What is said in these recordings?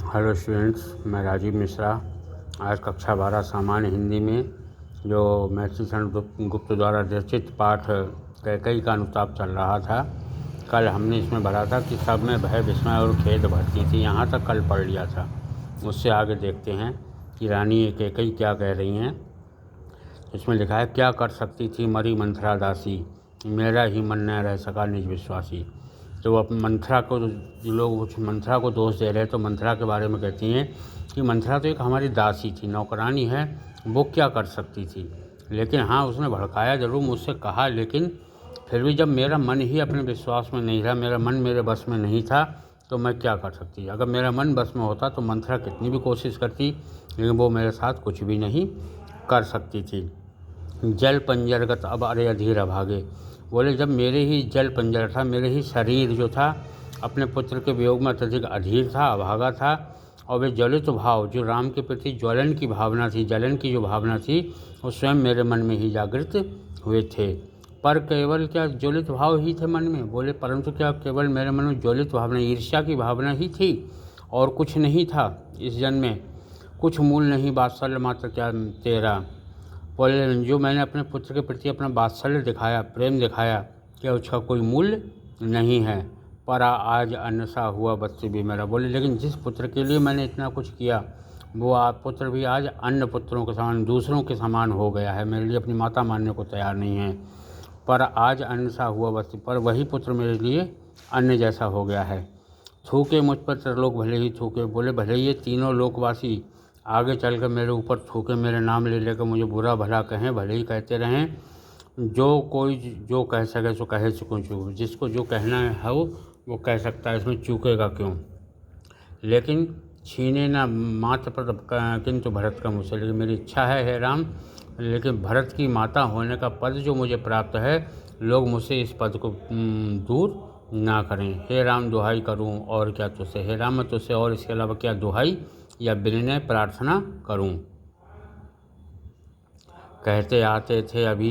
Hello students, मैं राजीव मिश्रा। आज कक्षा 12 सामान्य हिंदी में जो महर्षि गुप्त द्वारा रचित पाठ कैकेयी का अनुताप चल रहा था। कल हमने इसमें पढ़ा था कि सब में भय, विस्मय और खेद भरती थी। यहाँ तक कल पढ़ लिया था। उससे आगे देखते हैं कि रानी कैकेयी क्या कह रही हैं। इसमें लिखा है, क्या कर सकती थी मरी मंथरा दासी, मेरा ही मन न रह सका निज विश्वासी। तो अब मंथरा को जो लोग मंथरा को दोष दे रहे हैं, तो मंथरा के बारे में कहती हैं कि मंथरा तो एक हमारी दासी थी, नौकरानी है, वो क्या कर सकती थी। लेकिन हाँ, उसने भड़काया ज़रूर, मुझसे कहा, लेकिन फिर भी जब मेरा मन ही अपने विश्वास में नहीं रहा, मेरा मन मेरे बस में नहीं था, तो मैं क्या कर सकती। अगर मेरा मन बस में होता तो मंथरा कितनी भी कोशिश करती, लेकिन वो मेरे साथ कुछ भी नहीं कर सकती थी। जल पंजरगत अब अरे अधीर अभागे। बोले, जब मेरे ही जल पंजर था, मेरे ही शरीर जो था अपने पुत्र के वियोग में अत्यधिक अधीर था, अभागा था, और वे ज्वलित भाव जो राम के प्रति ज्वलन की भावना थी, जलन की जो भावना थी, वो स्वयं मेरे मन में ही जागृत हुए थे। पर केवल क्या ज्वलित भाव ही थे मन में? बोले, परंतु क्या केवल मेरे मन में ज्वलित भावना, ईर्ष्या की भावना ही थी और कुछ नहीं था इस जन्म में? कुछ मूल नहीं वात्सल्य मात्र क्या तेरा। बोले, जो मैंने अपने पुत्र के प्रति अपना वात्सल्य दिखाया, प्रेम दिखाया, क्या उसका कोई मूल्य नहीं है? पर आज अन्न सा हुआ बच्चे भी मेरा। बोले, लेकिन जिस पुत्र के लिए मैंने इतना कुछ किया, वो पुत्र भी आज अन्य पुत्रों के समान, दूसरों के समान हो गया है, मेरे लिए अपनी माता मानने को तैयार नहीं है। पर आज अन्न सा हुआ बच्चे, पर वही पुत्र मेरे लिए अन्न जैसा हो गया है। थूके मुझ पर त्रिलोक भले ही थूके। बोले, भले ये तीनों लोकवासी आगे चलकर मेरे ऊपर थूके, मेरे नाम ले लेकर मुझे बुरा भला कहें, भले ही कहते रहें, जो कोई जो कह सके सो कहे, चुकूँ चूक। जिसको जो कहना है वो कह सकता है, इसमें चूकेगा क्यों। लेकिन छीने ना मात्र पद किंतु भरत का मुझसे, लेकिन मेरी इच्छा है हे राम, लेकिन भरत की माता होने का पद जो मुझे प्राप्त है, लोग मुझसे इस पद को दूर ना करें। हे राम, दुहाई करूं और क्या तुझसे। हे राम, मैं तुझसे और इसके अलावा क्या दुहाई या विनय प्रार्थना करूं। कहते आते थे अभी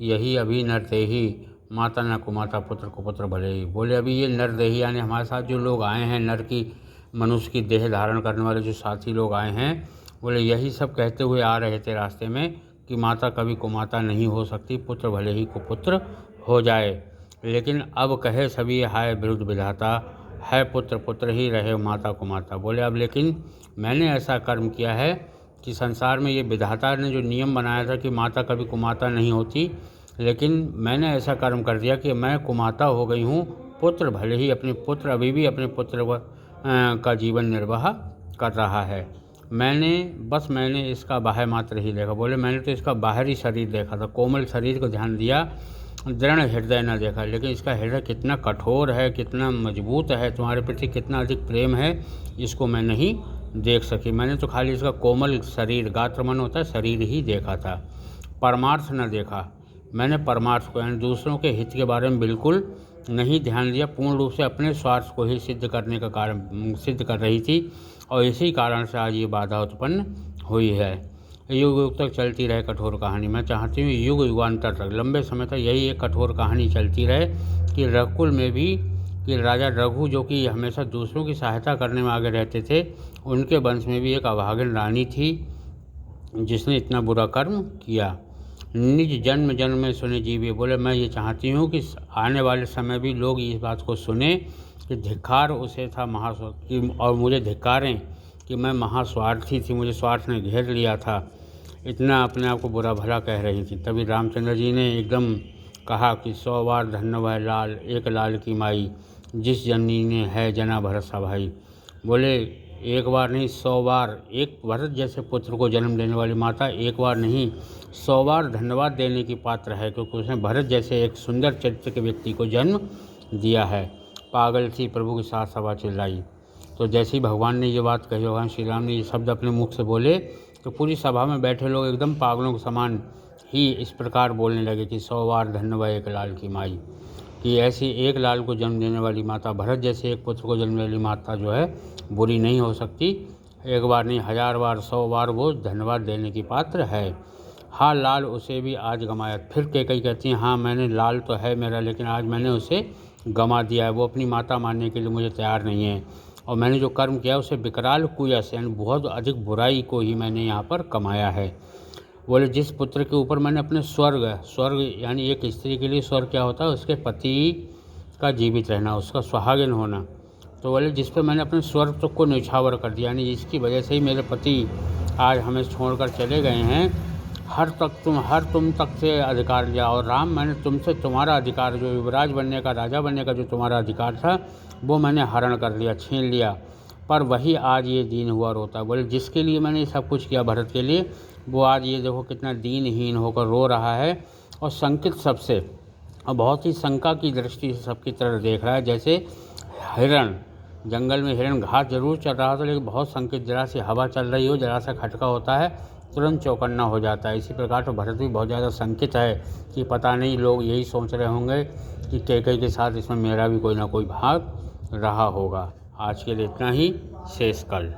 यही, अभी नरदेही, माता न कुमाता, पुत्र को पुत्र भले ही। बोले, अभी ये नरदेही यानी हमारे साथ जो लोग आए हैं, नर की मनुष्य की देह धारण करने वाले जो साथी लोग आए हैं, बोले यही सब कहते हुए आ रहे थे रास्ते में कि माता कभी कुमाता नहीं हो सकती, पुत्र भले ही कुपुत्र हो जाए। लेकिन अब कहे सभी हाय विरुद्ध विधाता, है पुत्र पुत्र ही रहे माता को माता। बोले, अब लेकिन मैंने ऐसा कर्म किया है कि संसार में ये विधाता ने जो नियम बनाया था कि माता कभी कुमाता नहीं होती, लेकिन मैंने ऐसा कर्म कर दिया कि मैं कुमाता हो गई हूँ। पुत्र भले ही, अपने पुत्र अभी भी अपने पुत्र का जीवन निर्वाह कर रहा है। मैंने इसका बाह्य मात्र ही देखा। बोले, मैंने तो इसका बाहरी शरीर देखा था, कोमल शरीर को ध्यान दिया, दृढ़ हृदय न देखा। लेकिन इसका हृदय कितना कठोर है, कितना मजबूत है, तुम्हारे प्रति कितना अधिक प्रेम है, इसको मैं नहीं देख सकी। मैंने तो खाली इसका कोमल शरीर, गात्र मन होता है, शरीर ही देखा था, परमार्थ न देखा। मैंने परमार्थ को यानी दूसरों के हित के बारे में बिल्कुल नहीं ध्यान दिया, पूर्ण रूप से अपने स्वार्थ को ही सिद्ध करने का कारण सिद्ध कर रही थी, और इसी कारण से आज ये बाधा उत्पन्न हुई है। युग युग तक चलती रहे कठोर कहानी। मैं चाहती हूँ युग युगांतर तक, लंबे समय तक यही एक कठोर कहानी चलती रहे कि रघुकुल में भी, कि राजा रघु जो कि हमेशा दूसरों की सहायता करने में आगे रहते थे, उनके वंश में भी एक अभागिन रानी थी जिसने इतना बुरा कर्म किया। निज जन्म जन्म में सुने जीवे। बोले, मैं ये चाहती हूँ कि आने वाले समय भी लोग इस बात को सुने कि धिक्कार उसे था और मुझे धिक्कारें कि मैं महास्वार्थी थी, मुझे स्वार्थ ने घेर लिया था, इतना अपने आप को बुरा भला कह रही थी। तभी रामचंद्र जी ने एकदम कहा कि 100 बार धन्य वह लाल, एक लाल की माई, जिस जननी ने है जना भरत सा भाई। बोले, एक बार नहीं 100 बार, एक भरत जैसे पुत्र को जन्म देने वाली माता एक बार नहीं 100 बार धन्यवाद देने की पात्र है, क्योंकि उसने भरत जैसे एक सुंदर चरित्र के व्यक्ति को जन्म दिया है। पागल थी प्रभु के साथ सभा चिल्लाई। तो जैसे ही भगवान ने ये बात कही, भगवान श्री राम ने ये शब्द अपने मुख से बोले, तो पूरी सभा में बैठे लोग एकदम पागलों के समान ही इस प्रकार बोलने लगे कि 100 बार धन्यवाद एक लाल की माई, कि ऐसी एक लाल को जन्म देने वाली माता, भरत जैसे एक पुत्र को जन्म देने वाली माता जो है बुरी नहीं हो सकती। एक बार नहीं 1000 बार, 100 बार वो धन्यवाद देने की पात्र है। हाँ, लाल उसे भी आज गमाया। फिर कैकेयी कहती हैं, हाँ मैंने, लाल तो है मेरा, लेकिन आज मैंने उसे गमा दिया है। वो अपनी माता मानने के लिए मुझे तैयार नहीं है। और मैंने जो कर्म किया उसे विकराल कुयस यानी बहुत अधिक बुराई को ही मैंने यहाँ पर कमाया है। बोले जिस पुत्र के ऊपर मैंने अपने स्वर्ग यानी एक स्त्री के लिए स्वर्ग क्या होता है, उसके पति का जीवित रहना, उसका सुहागिन होना। तो बोले जिस पर मैंने अपने स्वर्ग तक को न्यौछावर कर दिया, यानी जिसकी वजह से ही मेरे पति आज हमें छोड़कर चले गए हैं, हर तुम तक से अधिकार लिया। और राम, मैंने तुमसे तुम्हारा अधिकार, जो युवराज बनने का, राजा बनने का जो तुम्हारा अधिकार था, वो मैंने हरण कर लिया, छीन लिया। पर वही आज ये दीन हुआ रोता। बोले जिसके लिए मैंने ये सब कुछ किया भरत के लिए, वो आज ये देखो कितना दीनहीन होकर रो रहा है और शंकित सबसे, और बहुत ही शंका की दृष्टि से सबकी तरफ देख रहा है। जैसे हिरण, जंगल में हिरण घास जरूर चल रहा था, लेकिन बहुत शंकित, जरा सी हवा चल रही हो, जरा सा खटका होता है, तुरंत चौकन्ना हो जाता है। इसी प्रकार तो भरत भी बहुत ज़्यादा शंकित है कि पता नहीं लोग यही सोच रहे होंगे कि कैकेयी के साथ इसमें मेरा भी कोई ना कोई भाग रहा होगा। आज के लिए इतना ही, शेष कल।